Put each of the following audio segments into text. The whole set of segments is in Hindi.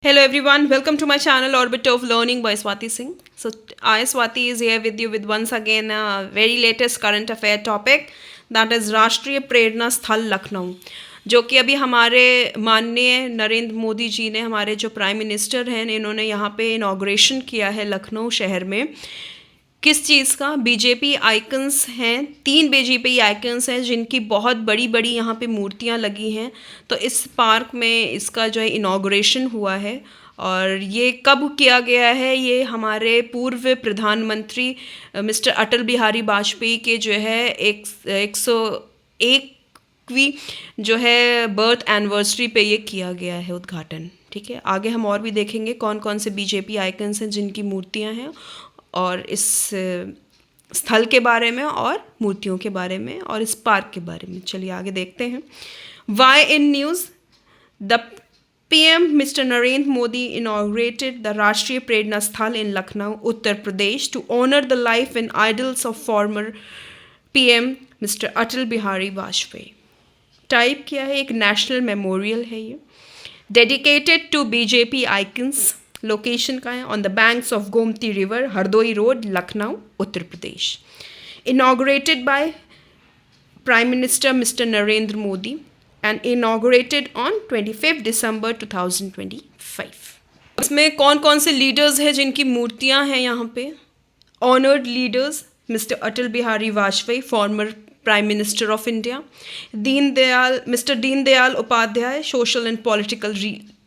Hello everyone, welcome to my channel Orbit of Learning by Swati Singh. So I Swati is here with you with once again a very latest current affair topic that is राष्ट्रीय प्रेरणा स्थल लखनऊ, जो कि अभी हमारे माननीय नरेंद्र मोदी जी ने, हमारे जो प्राइम मिनिस्टर हैं, इन्होंने यहाँ पे इनॉग्रेशन किया है लखनऊ शहर में। किस चीज़ का? बीजेपी आइकन्स हैं, 3 बीजेपी आइकन्स हैं जिनकी बहुत बड़ी बड़ी यहाँ पे मूर्तियाँ लगी हैं। तो इस पार्क में इसका जो है इनॉग्रेशन हुआ है। और ये कब किया गया है? ये हमारे पूर्व प्रधानमंत्री मिस्टर अटल बिहारी वाजपेयी के जो है 101वीं जो है बर्थ एनिवर्सरी पे ये किया गया है उद्घाटन। ठीक है, आगे हम और भी देखेंगे कौन कौन से बीजेपी आइकन्स हैं जिनकी मूर्तियाँ हैं, और इस स्थल के बारे में और मूर्तियों के बारे में और इस पार्क के बारे में। चलिए आगे देखते हैं। Why in news, the PM Mr. Narendra Modi inaugurated the Rashtriya Prerna Sthal in Lucknow, Uttar Pradesh to honor the life and ideals of former PM Mr. Atal Bihari Vajpayee। Type किया है, एक नेशनल मेमोरियल है ये, dedicated to BJP icons. Location का है on the banks of Gomti river, Hardoi road, Lucknow, Uttar Pradesh. Inaugurated by prime minister mister Narendra Modi and inaugurated on 25 December 2025। इसमें कौन कौन से लीडर्स हैं जिनकी मूर्तियां हैं यहाँ पे? Honoured leaders mister Atal Bihari Vajpayee, former prime minister of India. Mister Deendayal Upadhyaya, social and political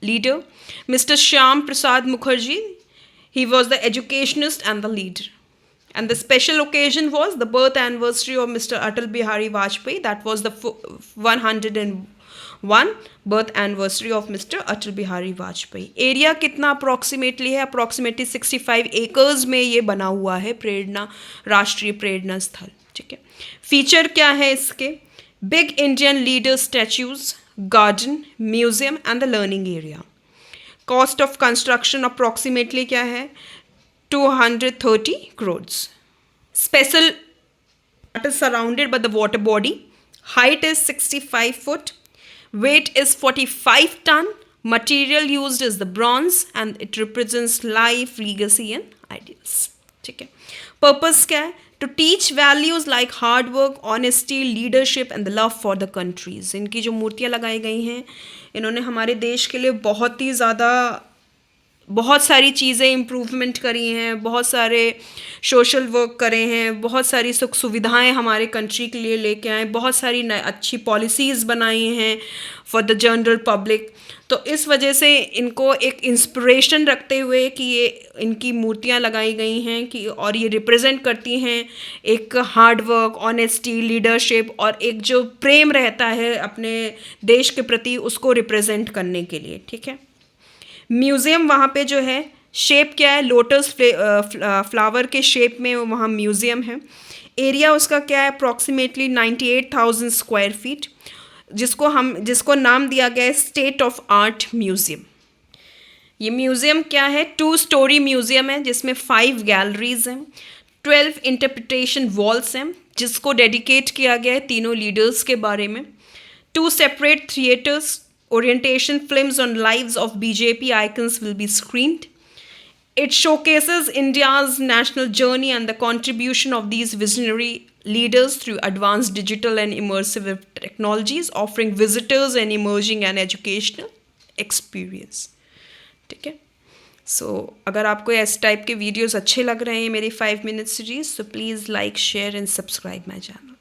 leader. Mister Shyama Prasad Mukherjee, he was the educationist and the leader। And the special occasion was the birth anniversary of Mr. Atal Bihari Vajpayee. That was the 101 birth anniversary of Mr. Atal Bihari Vajpayee। Area कितना अप्रॉक्सीमेटली है? अप्रॉक्सीमेटली 65 एकर्स में ये बना हुआ है प्रेरणा, राष्ट्रीय प्रेरणा स्थल। ठीक है, फीचर क्या है इसके? Big Indian leader statues, garden, museum and the learning area. Cost of construction approximately क्या है? 230 crores। Special that is surrounded by the water body. Height is 65 foot. Weight is 45 ton. Material used is the bronze and it represents life, legacy and ideals। ठीक है, पर्पस क्या है? To teach values like hard work, honesty, leadership and the love for the countries. इनकी जो मूर्तियाँ लगाई गई हैं, इन्होंने हमारे देश के लिए बहुत सारी चीज़ें इम्प्रूवमेंट करी हैं, बहुत सारे सोशल वर्क करे हैं, बहुत सारी सुख सुविधाएं हमारे कंट्री के लिए लेके आए, बहुत सारी अच्छी पॉलिसीज़ बनाई हैं फॉर द जनरल पब्लिक। तो इस वजह से इनको एक इंस्पिरेशन रखते हुए कि ये इनकी मूर्तियां लगाई गई हैं कि, और ये रिप्रेजेंट करती हैं एक हार्ड वर्क, ऑनेस्टी, लीडरशिप और एक जो प्रेम रहता है अपने देश के प्रति, उसको रिप्रेजेंट करने के लिए। ठीक है, म्यूज़ियम वहाँ पे जो है, शेप क्या है? लोटस फ्लावर के शेप में वहाँ म्यूज़ियम है। एरिया उसका क्या है? अप्रॉक्सीमेटली 98,000 स्क्वायर फीट, जिसको नाम दिया गया है स्टेट ऑफ आर्ट म्यूज़ियम। ये म्यूज़ियम क्या है? 2 स्टोरी म्यूज़ियम है जिसमें 5 गैलरीज हैं, 12 इंटरप्रिटेशन वॉल्स हैं जिसको डेडिकेट किया गया है तीनों लीडर्स के बारे में। 2 separate theatres, orientation films on lives of BJP icons will be screened। It showcases India's national journey and the contribution of these visionary leaders through advanced digital and immersive technologies, offering visitors an emerging and educational experience। ठीक है, सो अगर आपको इस टाइप के वीडियोस अच्छे लग रहे हैं मेरी 5 minute series, so please like, share and subscribe my channel।